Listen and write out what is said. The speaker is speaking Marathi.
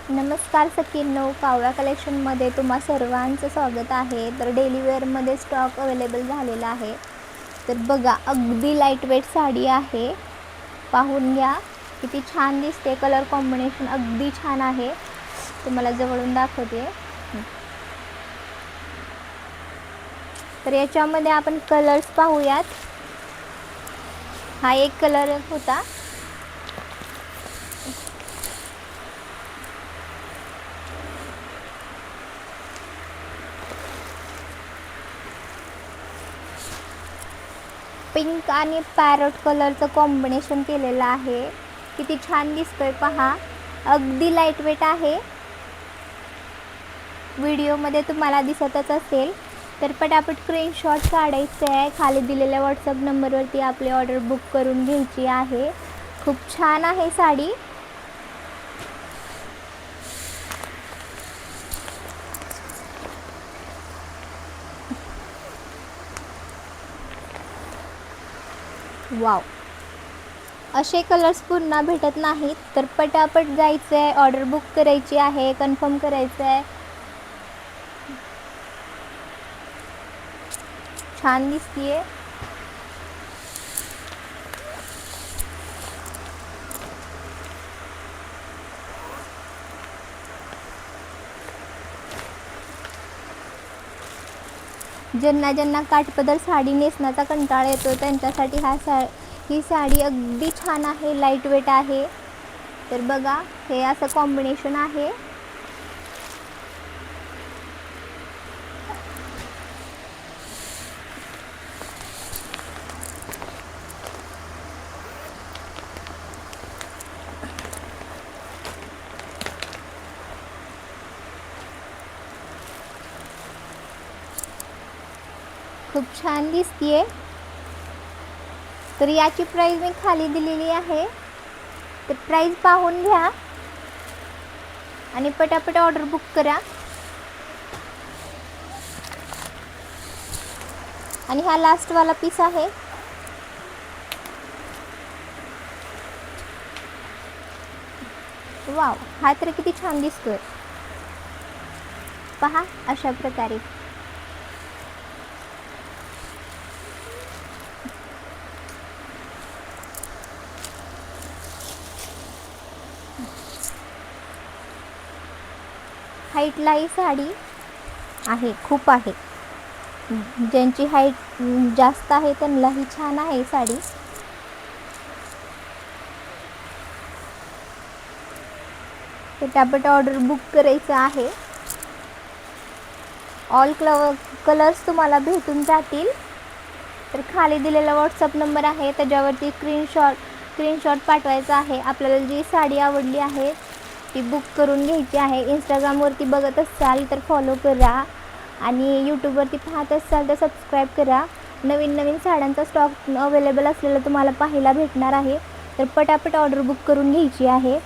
नमस्कार सखींनो, कावळा कलेक्शनमध्ये तुम्हा सर्वांचं स्वागत आहे. तर डेली वेअरमध्ये स्टॉक अवेलेबल झालेला आहे. तर बघा, अगदी लाईटवेट साडी आहे. पाहून घ्या, किती छान दिसते. कलर कॉम्बिनेशन अगदी छान आहे. तुम्हाला जवळून दाखवते. तर याच्यामध्ये आपण कलर्स पाहूयात. हा एक कलर होता. पिंक आणि पॅरोट कलरचं कॉम्बिनेशन केलेलं आहे. किती छान दिसतोय पहा. अगदी लाईटवेट आहे. व्हिडिओमध्ये तुम्हाला दिसतच असेल. तर पटापट स्क्रीनशॉट काढायचे आहे. खाली दिलेल्या व्हॉट्सअप नंबरवरती आपली ऑर्डर बुक करून घ्यायची आहे. खूप छान आहे साडी. वाव, असे कलर्स पुन्हा भेटत नाहीत. तर पटापट जायचं आहे, ऑर्डर बुक करायची आहे, कन्फर्म करायचं आहे. छान दिसतीये. ज्यांना ज्यांना काठपदर साडी नेसण्याचा कंटाळा येतो त्यांच्यासाठी ही साडी अगदी छान आहे. लाईटवेट आहे. तर बघा, हे असं कॉम्बिनेशन आहे. खूप छान दिसतीये. तर याची प्राइस मी खाली दिलेली आहे. तर प्राइस पाहून घ्या आणि पटापट ऑर्डर बुक करा. आणि हा लास्ट वाला पीस आहे. वाव, हा तर किती छान दिसतोय पहा. अशा प्रकारे हाईटला ही साडी आहे. खूप आहे. ज्यांची हाईट जास्त आहे त्यांनाही छान आहे साडी. पटापट ऑर्डर बुक करायचं आहे. ऑल कलर्स तुम्हाला भेटून जातील. तर खाली दिलेला व्हॉट्सअप नंबर आहे, त्याच्यावरती स्क्रीनशॉट पाठवायचा आहे. आपल्याला जी साडी आवडली आहे ती बुक करून घ्यायची आहे. इंस्टाग्रामवरती बघत असाल तर फॉलो करा आणि यूट्यूबवरती पाहत असाल तर सबस्क्राईब करा. नवीन नवीन साड्यांचा स्टॉक अवेलेबल असलेला तुम्हाला पाहायला भेटणार आहे. तर पटापट ऑर्डर बुक करून घ्यायची आहे.